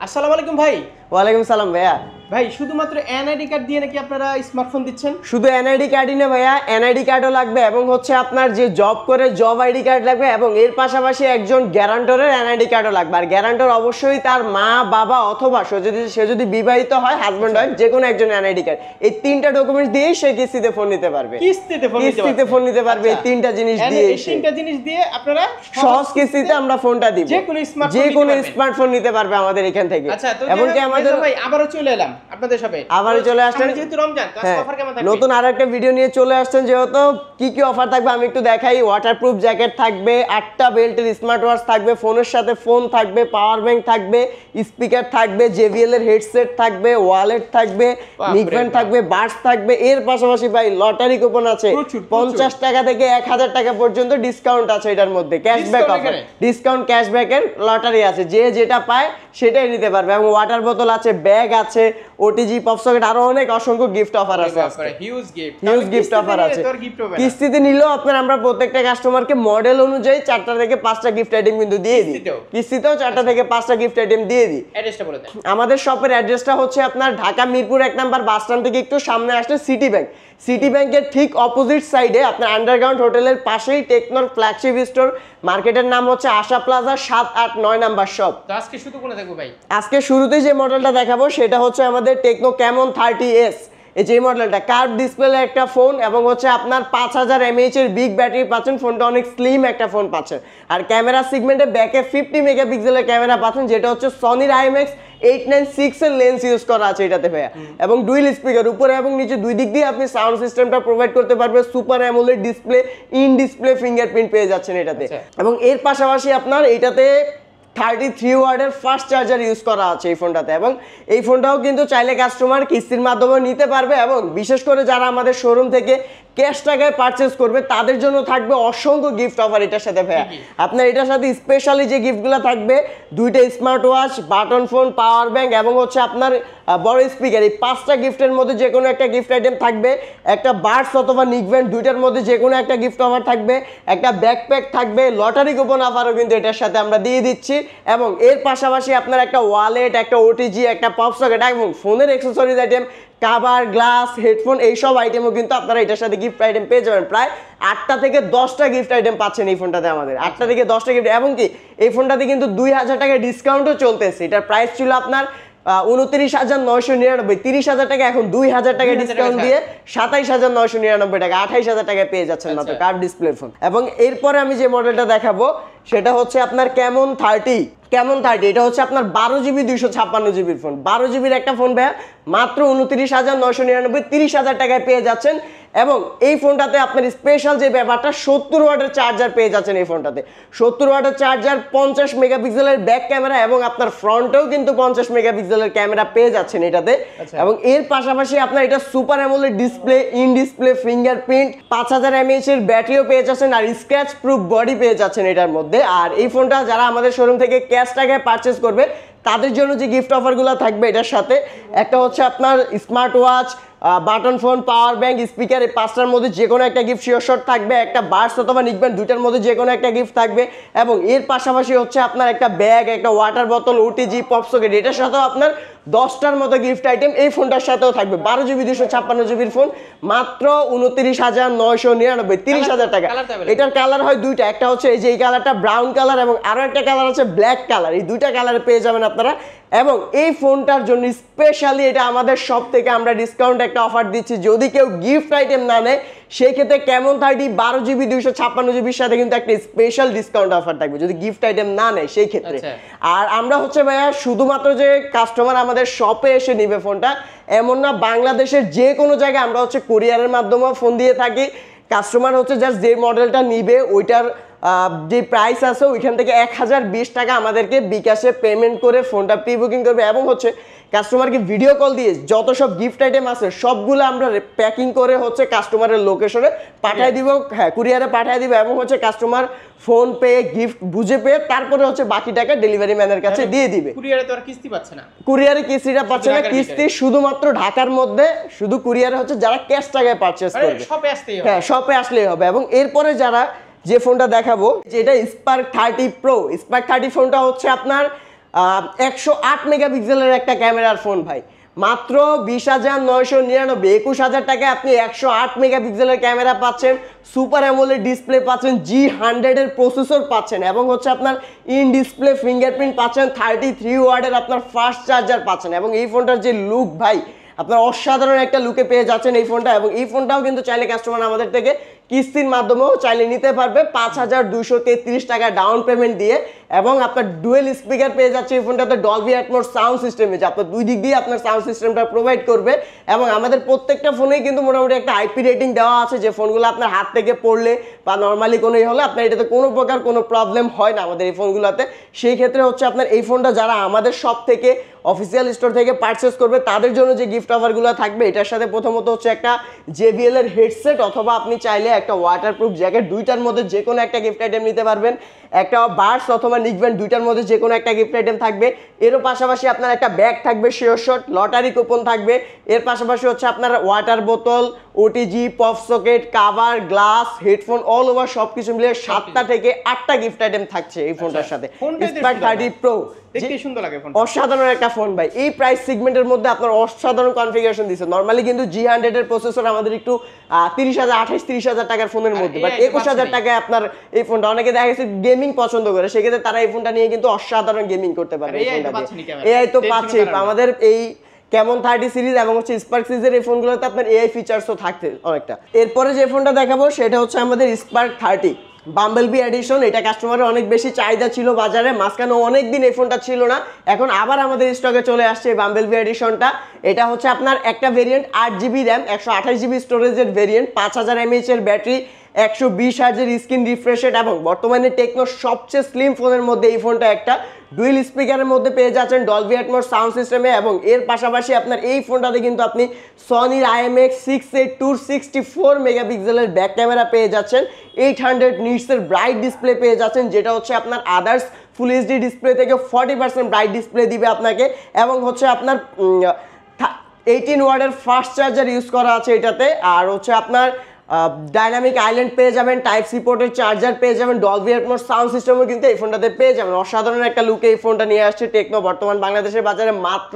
আসসালামু আলাইকুম ভাই। ওয়ালাইকুম সালাম ভাইয়া। ভাই শুধুমাত্র এনআইডি কার্ড দিয়ে নাকি আপনারা স্মার্টফোন দিচ্ছেন? শুধু এনআইডি কার্ডই না ভাইয়া, এনআইডি কার্ডও লাগবে এবং হচ্ছে আপনার যে জব করে জব আইডি কার্ড লাগবে এবং এর পাশাপাশি একজন গ্যারান্টরের এনআইডি কার্ডও লাগবে। আর গ্যারান্টর অবশ্যই তার মা বাবা অথবা সে যদি বিবাহিত হয়, হাজবেন্ড হয়, যে কোনো একজন এনআইডি কার্ড। এই তিনটা ডকুমেন্টস দিয়েই সে কিস্তিতে ফোন নিতে পারবে। কিস্তিতে ফোন নিতে পারবে এই তিনটা জিনিস দিয়ে। এই তিনটা জিনিস দিয়ে আপনারা সহজ কিস্তিতে আমরা ফোনটা দিব। যে কোনো স্মার্টফোন নিতে পারবে আমাদের এখান থেকে। আচ্ছা, তো এমনকি আমাদের ভাই আবারো চলে এলাম আপনাদের সাথে। আবারো চলে আসছেন যেহেতু রমজান, তো অফার কেমন থাকবে? নতুন আরেকটা ভিডিও নিয়ে চলে আসছেন, যেহেতু কি অফার থাকবে আমি একটু দেখাই। ওয়াটারপ্রুফ জ্যাকেট থাকবে, 8টা বেল্টের স্মার্ট ওয়াচ থাকবে, ফোনের সাথে ফোন থাকবে, পাওয়ার ব্যাংক থাকবে, স্পিকার থাকবে, JBL এর হেডসেট থাকবে, ওয়ালেট থাকবে, নিকব্যান্ড থাকবে, বাডস থাকবে। এর পাশাপাশি ভাই লটারি কুপন আছে 50 টাকা থেকে 1000 টাকা পর্যন্ত ডিসকাউন্ট আছে। এটার মধ্যে ক্যাশব্যাক অফার, ডিসকাউন্ট ক্যাশব্যাকের লটারি আছে। যে যেটা পায় সেটাই নিতে পারবে। এবং ওয়াটার বোতল আছে, ব্যাগ আছে, OTG পপ সকেট, আরো অনেক অসংখ্য গিফট অফার আছে। হিউজ গিফট অফার আছে। কিস্তিতে নিলেও আপনার আমরা প্রত্যেকটা কাস্টমারকে মডেল অনুযায়ী 4টা থেকে 5টা গিফট আইটেম কিন্তু দিয়ে দিই। কিস্তিতেও 4টা থেকে 5টা গিফট আইটেম দিয়ে দিই। অ্যাড্রেসটা বলে দেন। আমাদের শপের অ্যাড্রেসটা হচ্ছে আপনার Dhaka Mirpur 1 number bus stand থেকে একটু সামনে আসলে সিটি ব্যাংকের ঠিক অপোজিট সাইডে আপনার আন্ডারগ্রাউন্ড হোটেলের পাশেই টেকনোর ফ্ল্যাগশিপ স্টোর। মার্কেটের নাম হচ্ছে আশা প্লাজা 7, 8, 9 নাম্বার শপ। তো আজকে শুরু করে দেখো ভাই। আজকে শুরুতেই যে মডেলটা দেখাবো সেটা হচ্ছে আমাদের টেকনো ক্যামন 30s। এই যে মডেলটা কার্ভ ডিসপ্লে একটা ফোন এবং হচ্ছে আপনার 5000 mAh এর বিগ ব্যাটারি পাচ্ছেন। ফোনটা অনেক স্লিম একটা ফোন পাচ্ছেন। আর ক্যামেরা সেগমেন্টে ব্যাকে 50 মেগাপিক্সেলের ক্যামেরা পাচ্ছেন, যেটা হচ্ছে সনির IMX 896 এর লেন্স ইউজ করা আছে এটাতে ভাইয়া। এবং ডুয়াল স্পিকার উপরে এবং নিচে দুই দিক দিয়ে আপনি সাউন্ড সিস্টেমটা প্রোভাইড করতে পারবে। Super AMOLED display, in display fingerprint পেয়ে যাচ্ছেন এটাতে। এবং এর পাশাপাশি আপনার এটাতে 33 ওয়াটের ফাস্ট চার্জার ইউজ করা আছে এই ফোনটাতে। এবং এই ফোনটাও কিন্তু চাইলে কাস্টমার কিস্তির মাধ্যমে নিতে পারবে। এবং বিশেষ করে যারা আমাদের শোরুম থেকে ক্যাশ টাকায় পারচেজ করবে তাদের জন্য থাকবে অসংখ্য গিফট অফার এটার সাথে ভাইয়া। আপনার এটার সাথে স্পেশালি যে গিফটগুলো থাকবে, 2টা smart watch, button phone, power bank এবং হচ্ছে আপনার বড় স্পিকার। এই 5টা গিফটের মধ্যে যে কোনো একটা গিফট আইটেম থাকবে। একটা বাডস অথবা নিকব্যান্ড, 2টার মধ্যে যে কোনো একটা গিফট অফার থাকবে। একটা ব্যাকপ্যাক থাকবে, লটারি কুপন অফারও কিন্তু এটার সাথে আমরা দিয়ে দিচ্ছি। এবং এর পাশাপাশি আপনার একটা ওয়ালেট, একটা OTG, একটা পপ সকেট এবং ফোনের accessories item, cover, glass, headphone, এইসব আইটেমও কিন্তু আপনারা এটার সাথে গিফট আইটেম পেয়ে যাবেন। প্রায় 8টা থেকে 10টা গিফট আইটেম পাচ্ছেন এই ফোনটাতে আমাদের। 8টা থেকে 10টা গিফট। এবং কি এই ফোনটাতে কিন্তু 2000 টাকা ডিসকাউন্টও চলতেছে। এটার প্রাইস ছিল আপনার 29,999, 30,000 টাকা, এখন 2000 টাকা ডিসকাউন্ট দিয়ে 27,999 টাকা, 28,000 টাকায় পেয়ে যাচ্ছেন মাত্র কার্ভ ডিসপ্লে ফোন। এবং এরপরে আমি যে মডেলটা দেখাবো সেটা হচ্ছে আপনার ক্যামন 30। এটা হচ্ছে আপনার 12GB 256GB ফোন। 12GBর একটা ফোন ভাইয়া মাত্র 29,999, 30,000 টাকায় পেয়ে যাচ্ছেন। এবং এই ফোনটাতে আপনার স্পেশাল যে ব্যাপারটা, 70 ওয়াটের চার্জার পেয়ে যাচ্ছেন এই ফোনটাতে। 70 ওয়াটের চার্জার, 50 মেগাপিক্সেলের ব্যাক ক্যামেরা এবং আপনার ফ্রন্টেও কিন্তু 50 মেগাপিক্সেলের ক্যামেরা পেয়ে যাচ্ছেন এটাতে। এবং এর পাশাপাশি আপনার এটা super AMOLED display, in display fingerprint, 5000 mAh এর ব্যাটারিও পেয়ে যাচ্ছেন আর স্ক্র্যাচ প্রুফ বডি পেয়ে যাচ্ছেন এটার মধ্যে। আর এই ফোনটা যারা আমাদের শোরুম থেকে ক্যাশ টাকায় পারচেজ করবে তাদের জন্য যে গিফট অফারগুলো থাকবে এটার সাথে, একটা হচ্ছে আপনার smart watch, button phone, power bank, speaker, এই 5টার মধ্যে যে কোনো একটা গিফট শিওর থাকবে। একটা বাডস অথবা নিকব্যান্ড, 2টার মধ্যে যে কোনো একটা গিফট থাকবে। এবং এর পাশাপাশি হচ্ছে আপনার একটা ব্যাগ, একটা ওয়াটার বোতল, OTG পপ সকেট, এটার সাথেও আপনার 10টার মতো গিফট আইটেম এই ফোনটার সাথেও থাকবে। 12GB 256GB ফোন মাত্র 29,999, 30,000 টাকা। এটার কালার হয় 2টা, একটা হচ্ছে এই যে এই কালারটা ব্রাউন কালার এবং আরো একটা কালার আছে ব্ল্যাক কালার। এই 2টা কালারে পেয়ে যাবেন আপনারা। এবং এই ফোনটার জন্য স্পেশালি এটা আমাদের সব থেকে আমরা ডিসকাউন্ট একটা অফার দিচ্ছি। যদি কেউ গিফট আইটেম না নেয় সেই ক্ষেত্রে ক্যামন 30 12GB 256GBর সাথে কিন্তু একটা স্পেশাল ডিসকাউন্ট অফার থাকবে যদি গিফট আইটেম না নেয় সেই ক্ষেত্রে। আর আমরা হচ্ছে ভাইয়া শুধুমাত্র যে কাস্টমার আমাদের শপে এসে নিবে ফোনটা এমন না, বাংলাদেশের যে কোনো জায়গায় আমরা হচ্ছে কুরিয়ারের মাধ্যমে ফোন দিয়ে থাকি। কাস্টমার হচ্ছে জাস্ট যে মডেলটা নিবে ওইটার যে প্রাইস আছে ওইখান থেকে 1020 টাকা আমাদেরকে বিকাশে পেমেন্ট করে ফোনটা প্রি বুকিং করবে। এবং হচ্ছে কাস্টমারকে ভিডিও কল দিয়ে যত সব গিফট আইটেম আছে সবগুলো আমরা প্যাকিং করে হচ্ছে কাস্টমারের লোকেশনে পাঠিয়ে দিব। হ্যাঁ, কুরিয়ারে পাঠিয়ে দিব। এবং হচ্ছে কাস্টমার ফোন পে গিফট বুঝে পেয়ে তারপরে হচ্ছে বাকি টাকা ডেলিভারি ম্যানের কাছে দিয়ে দিবে। কুরিয়ারে তো আর কিস্তি পাচ্ছে না, কুরিয়ারে কিস্তিটা পাচ্ছে না। কিস্তি শুধুমাত্র ঢাকার মধ্যে, শুধু কুরিয়ারে হচ্ছে যারা ক্যাশ টাকায় পারচেজ করবে, হ্যাঁ শপে আসলেই হবে। এবং এরপরে যারা যে ফোনটা দেখাবো যেটা স্পার্ক 30 প্রো, স্পার্ক 30 ফোনটা হচ্ছে আপনার 108 মেগাপিক্সেলের একটা ক্যামেরার ফোন ভাই, মাত্র 20,999, 21,000 টাকায় আপনি 108 মেগাপিক্সেলের ক্যামেরা পাচ্ছেন, সুপার অ্যামোলেড ডিসপ্লে পাচ্ছেন, G100 এর প্রসেসর পাচ্ছেন এবং হচ্ছে আপনার ইন ডিসপ্লে ফিঙ্গারপ্রিন্ট পাচ্ছেন, 33 ওয়াটের আপনার ফাস্ট চার্জার পাচ্ছেন এবং এই ফোনটার যে লুক ভাই আপনার অসাধারণ একটা লুকে পেয়ে যাচ্ছেন এই ফোনটা। এবং এই ফোনটাও কিন্তু চাইলে কাস্টমার আমাদের থেকে কিস্তির মাধ্যমেও চাইলে নিতে পারবে 5,233 টাকা ডাউন পেমেন্ট দিয়ে। এবং আপনার ডুয়েল স্পিকার পেয়ে যাচ্ছে এই ফোনটাতে, ডলবি অ্যাটমস সাউন্ড সিস্টেম যে আপনার দুই দিক দিয়ে আপনার সাউন্ড সিস্টেমটা প্রোভাইড করবে। এবং আমাদের প্রত্যেকটা ফোনেই কিন্তু মোটামুটি একটা আইপি রেটিং দেওয়া আছে, যে ফোনগুলো আপনার হাত থেকে পড়লে বা নর্মালি কোনো হলে আপনার এটাতে কোনো প্রকার কোনো প্রবলেম হয় না আমাদের এই ফোনগুলোতে। সেই ক্ষেত্রে হচ্ছে আপনার এই ফোনটা যারা আমাদের শপ থেকে অফিসিয়াল স্টোর থেকে পারচেস করবে তাদের জন্য যে গিফট অফারগুলো থাকবে, এটার সাথে প্রথমত হচ্ছে একটা JBL এর হেডসেট, অথবা আপনি চাইলে একটা ওয়াটারপ্রুফ জ্যাকেট, দুইটার মধ্যে যে কোনো একটা গিফট আইটেম নিতে পারবেন। একটা বার্স অথবা নিকব্যান্ড, দুইটার মধ্যে যে কোনো একটা গিফট আইটেম থাকবে। এরও পাশাপাশি আপনার একটা ব্যাগ থাকবে শিওর শট, লটারি কুপন থাকবে। এর পাশাপাশি হচ্ছে আপনার ওয়াটার বোতল, OTG, pop socket, cover, glass, headphone, all over সবকিছু মিলিয়ে 7টা থেকে 8টা গিফট আইটেম থাকছে এই ফোনটার সাথে। স্পার্ক 30 প্রো দেখতে সুন্দর লাগে ফোনটা, অসাধারণ একটা ফোন ভাই। এই প্রাইস সেগমেন্টের মধ্যে আপনার অসাধারণ কনফিগারেশন দিচ্ছে। নরমালি কিন্তু G100 এর প্রসেসর আমাদের একটু 30,000 টাকার ফোনের মধ্যে, বাট 21,000 টাকায় আপনার এই ফোনটা, অনেকে দেখা গেছে গেমিং পছন্দ করে, সেক্ষেত্রে তারা এই ফোনটা নিয়ে কিন্তু অসাধারণ গেমিং করতে পারবে। এআই তো পাচ্ছে আমাদের এই কেমন 30 সিরিজ এবং হচ্ছে স্পার্ক সিরিজের এই ফোনগুলোতে আপনার এআই ফিচারসও থাকতে অনেকটা। এরপরে যে ফোনটা দেখাবো সেটা হচ্ছে আমাদের স্পার্ক 30 বাম্বলবি এডিশন। এটা কাস্টমারের অনেক বেশি চাহিদা ছিল বাজারে, মাঝখানে অনেক দিন এই ফোনটা ছিল না, এখন আবার আমাদের স্টকে চলে আসছে এই বাম্বলবি এডিশনটা। এটা হচ্ছে আপনার একটা ভেরিয়েন্ট 8GB র্যাম, 128GB স্টোরেজের ভেরিয়েন্ট, 5000 mAh এর ব্যাটারি, 120 হার্জের স্ক্রিন রিফ্রেশ রেট এবং বর্তমানে টেকনোর সবচেয়ে স্লিম ফোনের মধ্যে এই ফোনটা একটা। ডুয়েল স্পিকারের মধ্যে পেয়ে যাচ্ছেন ডলবি অ্যাটমস সাউন্ড সিস্টেমে। এবং এর পাশাপাশি আপনার এই ফোনটাতে কিন্তু আপনি সনির IMX682 64 মেগাপিক্সেলের ব্যাক ক্যামেরা পেয়ে যাচ্ছেন, 800 নিটসের ব্রাইট ডিসপ্লে পেয়ে যাচ্ছেন, যেটা হচ্ছে আপনার আদার্স ফুল এইচডি ডিসপ্লে থেকে 40% ব্রাইট ডিসপ্লে দিবে আপনাকে। এবং হচ্ছে আপনার 18 ওয়াটের ফাস্ট চার্জার ইউজ করা আছে এটাতে। আর হচ্ছে আপনার ডাইনামিক আইল্যান্ড পেয়ে যাবেন, টাইপ সি পোর্টের চার্জার পেয়ে যাবেন, ডলবি অ্যাটমস সাউন্ড সিস্টেমও কিন্তু এই ফোনটাতে পেয়ে যাবেন। অসাধারণ একটা লুকে এই ফোনটা নিয়ে আসছে টেকনো বর্তমান বাংলাদেশের বাজারে মাত্র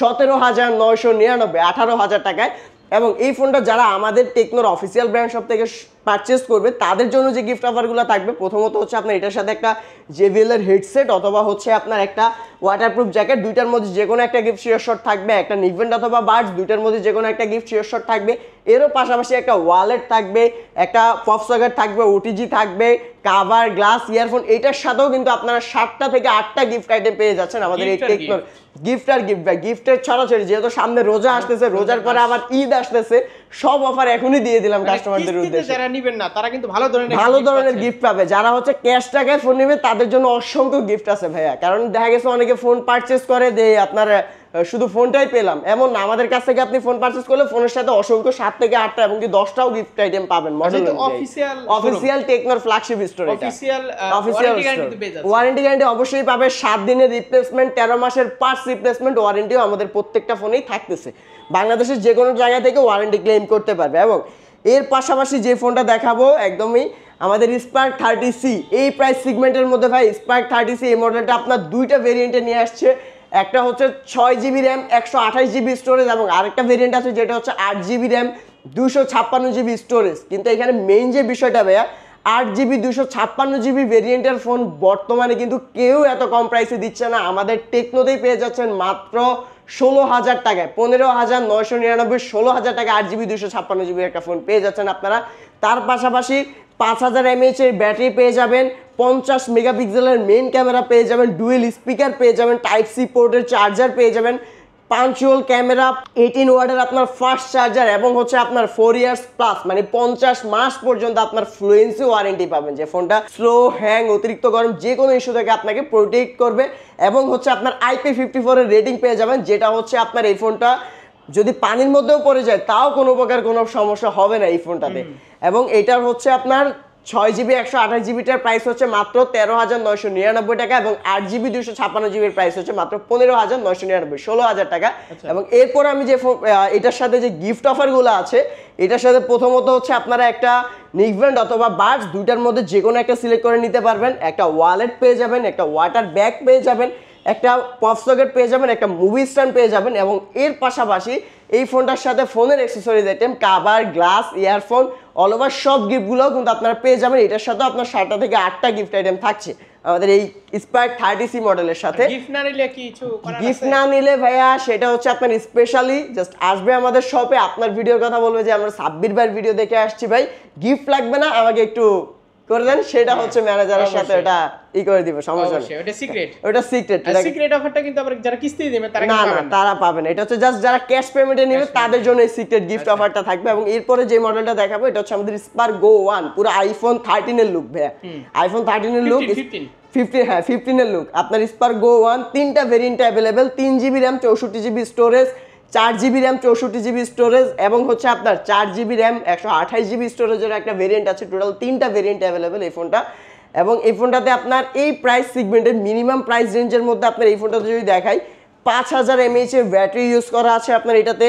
17,999, 18,000 টাকায়। এবং এই ফোনটা যারা আমাদের টেকনোর অফিসিয়াল ব্র্যান্ড শপ থেকে পারচেস করবে তাদের জন্য যে গিফট অফারগুলো থাকবে, প্রথমত হচ্ছে আপনার এটার সাথে একটা JBL এর হেডসেট অথবা হচ্ছে আপনার একটা ওয়াটারপ্রুফ জ্যাকেট, দুইটার মধ্যে যে কোনো একটা গিফট শিওর শট থাকবে। একটা নিকব্যান্ড অথবা বার্ডস, দুইটার মধ্যে যে কোনো একটা গিফট শিওর শট থাকবে। এরও পাশাপাশি একটা ওয়ালেট থাকবে, একটা পপ সকেট থাকবে, OTG থাকবে, কাভার, গ্লাস, ইয়ারফোন। এটার সাথেও কিন্তু আপনারা 7টা থেকে 8টা গিফট আইটেম পেয়ে যাচ্ছেন আমাদের এই টেকনোর। গিফট আর গিফট ভাই, গিফটের ছড়াছড়ি, যেহেতু সামনে রোজা আসতেছে, রোজার পরে আবার ঈদ আসতেছে, সব অফার এখনই দিয়ে দিলাম কাস্টমারদের উদ্দেশ্যে। যারা নেবেন না তারা কিন্তু ভালো ধরনের গিফট পাবে। যারা হচ্ছে ক্যাশ টাকায় ফোন নেবে তাদের জন্য অসংখ্য গিফট আছে ভাইয়া। কারণ দেখা গেছে অনেকে ফোন পারচেস করে যে আপনার শুধু ফোনটাই পেলাম, এমন না, আমাদের কাছ থেকে আপনি ফোন পারচেজ করলে ফোনের সাথে অসংখ্য 7 থেকে 8টা এবং 10টাও গিফট আইটেম পাবেন। মডেল অফিসিয়াল টেকনোর ফ্ল্যাগশিপ স্টোর, এটা অফিসিয়াল ওয়ারেন্টি গ্যারান্টি অবশ্যই পাবে, 7 দিনের রিপ্লেসমেন্ট, 13 মাসের পার্টস রিপ্লেসমেন্ট ওয়ারেন্টিও আমাদের প্রত্যেকটা ফোনেই থাকতেছে। বাংলাদেশের যে কোনো জায়গা থেকে ওয়ারেন্টি ক্লেম করতে পারবে। এবং এর পাশাপাশি যে ফোনটা দেখাবো একদমই আমাদের স্পার্ক 30C, এই প্রাইস সেগমেন্টের মধ্যে ভাই স্পার্ক 30C এই মডেলটা আপনার দুইটা ভেরিয়েন্টে নিয়ে আসছে। একটা হচ্ছে 6GB র্যাম, 128GB স্টোরেজ এবং আরেকটা ভেরিয়েন্ট আছে যেটা হচ্ছে 8GB র্যাম, 256GB স্টোরেজ। কিন্তু এখানে মেইন যে বিষয়টা ভাইয়া, 8GB 256GB ভেরিয়েন্টের ফোন বর্তমানে কিন্তু কেউ এত কম প্রাইসে দিচ্ছে না। আমাদের টেকনোতেই পেয়ে যাচ্ছেন মাত্র 16,000 টাকায়, 15,999, 16,000 টাকা 8GB 256GB একটা ফোন পেয়ে যাচ্ছেন আপনারা। তার পাশাপাশি 5000 mAh এর ব্যাটারি পেয়ে যাবেন, 50 মেগাপিক্সেলের মেইন ক্যামেরা পেয়ে যাবেন, ডুয়েল স্পিকার পেয়ে যাবেন, টাইপ সি পোর্টের চার্জার পেয়ে যাবেন, পাঞ্চুয়াল ক্যামেরা, 18 ওয়াটের আপনার ফাস্ট চার্জার এবং হচ্ছে আপনার 4 ইয়ার্স প্লাস মানে 50 মাস পর্যন্ত আপনার ফ্লুয়েন্সি ওয়ারেন্টি পাবেন, যে ফোনটা স্লো, হ্যাং, অতিরিক্ত গরম যে কোনো ইস্যু থেকে আপনাকে প্রোটেক্ট করবে। এবং হচ্ছে আপনার IP54 এর রেটিং পেয়ে যাবেন, যেটা হচ্ছে আপনার এই ফোনটা যদি পানির মধ্যেও পড়ে যায় তাও কোনো প্রকার কোনো সমস্যা হবে না এই ফোনটাতে। এবং এটার হচ্ছে আপনার 6GB 128GBটার প্রাইস হচ্ছে মাত্র 13,999 টাকা এবং 8GB 256GBর প্রাইস হচ্ছে মাত্র 15,999, 16,000 টাকা। এবং এরপর আমি যে এটার সাথে যে গিফট অফারগুলো আছে, এটার সাথে প্রথমত হচ্ছে আপনারা একটা নিকব্যান্ড অথবা বাডস, দুইটার মধ্যে যে কোনো একটা সিলেক্ট করে নিতে পারবেন। একটা ওয়ালেট পেয়ে যাবেন, একটা ওয়াটার ব্যাগ পেয়ে যাবেন, একটা পপ সকেট পেয়ে যাবেন, একটা মুভি স্ট্যান্ড পেয়ে যাবেন, এবং এর পাশাপাশি এই ফোনটার সাথে ফোনের accessories item, cover, glass, earphone, all over সব গিফটগুলোও কিন্তু আপনারা পেয়ে যাবেন। এটার সাথে আপনার 7টা থেকে 8টা গিফট আইটেম থাকছে আমাদের এই স্পার্ক 30C মডেলের সাথে। গিফট না নিলে কিছু করার আছে? গিফট না নিলে ভাইয়া সেটা হচ্ছে আপনার স্পেশালি জাস্ট আসবে আমাদের শপে, আপনার ভিডিওর কথা বলবে যে আমরা সাব্বির ভাইয়ের ভিডিও দেখে আসছি ভাই, গিফট লাগবে না, আমাকে একটু করে দেন, সেটা হচ্ছে ম্যানেজারের সাথে এটা করে দিব, সমস্যা নেই। ওটা সিক্রেট, ওটা সিক্রেট। সিক্রেট অফারটা কিন্তু আবার যারা কিস্তি দিবে তারা না না তারা পাবেন, এটা হচ্ছে জাস্ট যারা ক্যাশ পেমেন্টে নেবে তাদের জন্য এই সিক্রেট গিফট অফারটা থাকবে। এবং এরপরে যে মডেলটা দেখাবো এটা হচ্ছে আমাদের স্পার্ক গো 1, পুরো আইফোন 13 এর লুক ভাইয়া, আইফোন 13 এর লুক, 15 হ্যাঁ 15 এর লুক। আপনার স্পার্ক গো 1 3টা ভেরিয়েন্টে available, 3GB RAM 64GB storage, 4GB RAM 64GB storage, এবং হচ্ছে আপনার 4GB RAM 128GB স্টোরেজের একটা ভেরিয়েন্ট আছে। টোটাল 3টা ভেরিয়েন্টে अवेलेबल এই ফোনটা। এবং এই ফোনটাতে আপনার এই প্রাইস সেগমেন্টের মিনিমাম প্রাইস রেঞ্জের মধ্যে আপনার এই ফোনটাতে যদি দেখাই 5000 mAh এর ব্যাটারি ইউজ করা আছে আপনার এটাতে,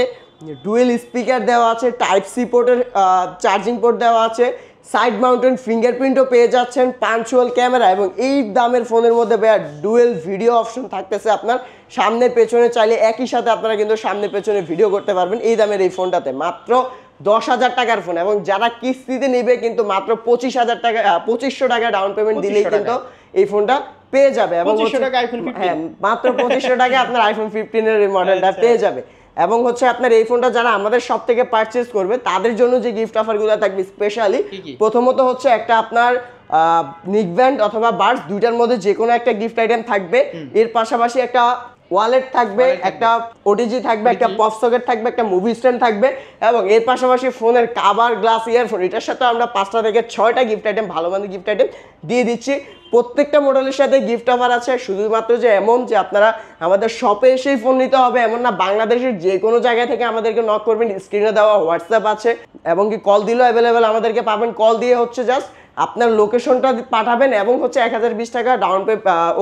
ডুয়েল স্পিকার দেওয়া আছে, টাইপ সি পোর্টের চার্জিং পোর্ট দেওয়া আছে, সাইড মাউন্টেন ফিঙ্গারপ্রিন্টও পেয়ে যাচ্ছেন, পাঞ্চুয়াল ক্যামেরা, এবং এই দামের ফোনের মধ্যে ডুয়েল ভিডিও অপশন থাকতেছে আপনার সামনে পেছনে, চাইলে একই সাথে আপনারা কিন্তু সামনে পেছনে ভিডিও করতে পারবেন এই দামের এই ফোনটাতে। মাত্র 10,000 টাকার ফোন, এবং যারা কিস্তিতে নেবে কিন্তু মাত্র 25,000 টাকা 2500 টাকা ডাউন পেমেন্ট দিলেই কিন্তু এই ফোনটা পেয়ে যাবে। এবং 2500 টাকা আইফোন 15, হ্যাঁ মাত্র 2500 টাকা আপনার আইফোন 15 এর মডেলটা পেয়ে যাবে। এবং হচ্ছে আপনার এই ফোনটা যারা আমাদের সব থেকে পারচেজ করবে তাদের জন্য যে গিফট অফারগুলো থাকবে স্পেশালি, প্রথমত হচ্ছে একটা আপনার নিকব্যান্ড অথবা বার্স, দুইটার মধ্যে যে কোনো একটা গিফট আইটেম থাকবে। এর পাশাপাশি একটা ওয়ালেট থাকবে, একটা ওটিজি থাকবে, একটা পপ সকেট থাকবে, একটা মুভি স্ট্যান্ড থাকবে, এবং এর পাশাপাশি ফোনের কাভার, গ্লাস, ইয়ারফোন, এটার সাথে আমরা 5টা থেকে 6টা গিফট আইটেম, ভালো মানের গিফট আইটেম দিয়ে দিচ্ছি। প্রত্যেকটা মডেলের সাথে গিফট অফার আছে। শুধুমাত্র যে এমন যে আপনারা আমাদের শপে এসেই ফোন নিতে হবে এমন না, বাংলাদেশের যে কোনো জায়গা থেকে আমাদেরকে নক করবেন, স্ক্রিনে দেওয়া হোয়াটসঅ্যাপ আছে, এবং কি কল দিলেও অ্যাভেলেবেল আমাদেরকে পাবেন। কল দিয়ে হচ্ছে জাস্ট আপনার লোকেশনটা পাঠাবেন, এবং হচ্ছে 1020 টাকা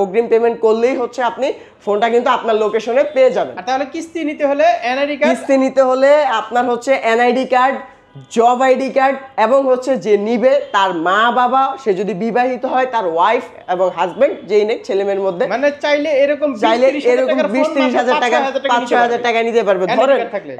অগ্রিম পেমেন্ট করলেই হচ্ছে আপনি ফোনটা কিন্তু আপনার লোকেশনে পেয়ে যাবেন। আর তাহলে কিস্তি নিতে হলে এনআইডি কার্ড, কিস্তি নিতে হলে আপনার হচ্ছে NID card, job ID card, এবং হচ্ছে যে নিবে তার মা বাবা, সে যদি বিবাহিত হয় তার ওয়াইফ এবং হাজবেন্ড, যেই নেই ছেলে মেয়ের মধ্যে, মানে চাইলে এরকম 20-30 হাজার টাকা 5-6 টাকা নিতে পারবে। ধরেন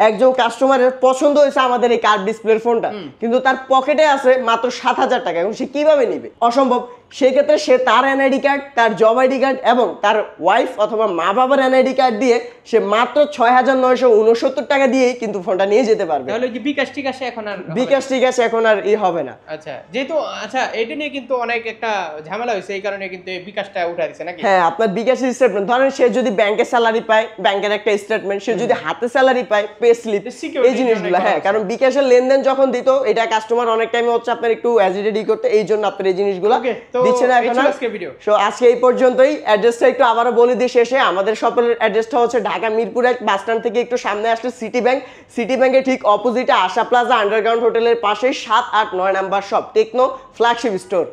একজন কাস্টমারের পছন্দ হয়েছে আমাদের এই কার্ড ডিসপ্লের ফোনটা, কিন্তু তার পকেটে আছে মাত্র 7,000 টাকা, এবং সে কিভাবে নিবে? অসম্ভব। সেই ক্ষেত্রে সে তার এনআইডি কার্ড, তার জব আইডি কার্ড এবং তার ওয়াইফ অথবা মা বাবার এনআইডি কার্ড দিয়ে সে মাত্র 6,969 টাকা দিয়েই কিন্তু ফোনটা নিয়ে যেতে পারবে। তাহলে কি বিকাশ ঠিক আছে এখন আর বিকাশ ঠিক আছে এখন আর ই হবে না। আচ্ছা, যেহেতু আচ্ছা এটা নিয়ে কিন্তু অনেক একটা ঝামেলা হয়েছে, এই কারণে কিন্তু এই বিকাশটা উঠা দিছে নাকি? হ্যাঁ, আপনার বিকাশের স্টেটমেন্ট, ধরেন সে যদি ব্যাংকে স্যালারি পায়, ব্যাংকের একটা স্টেটমেন্ট, সে যদি হাতে স্যালারি পায়, পে স্লিপ, এই জিনিসগুলো, হ্যাঁ, কারণ বিকাশের লেনদেন যখন দিত এটা কাস্টমার অনেক টাইমে হচ্ছে আপনার একটু হেজিটেট করতে, এই জন্য আপনার এই জিনিসগুলো দিচ্ছে না এখন। সো আজকে এই পর্যন্তই। অ্যাড্রেসটা একটু আবারও বলে দিই শেষে, আমাদের শপের অ্যাড্রেসটা হচ্ছে ঢাকা মিরপুর 1 বাস স্ট্যান্ড থেকে একটু সামনে আসলে সিটি ব্যাংকের ঠিক অপোজিটে আশা প্লাজা আন্ডারগ্রাউন্ড হোটেলের পাশেই 7, 8, 9 number shop, techno flagship store.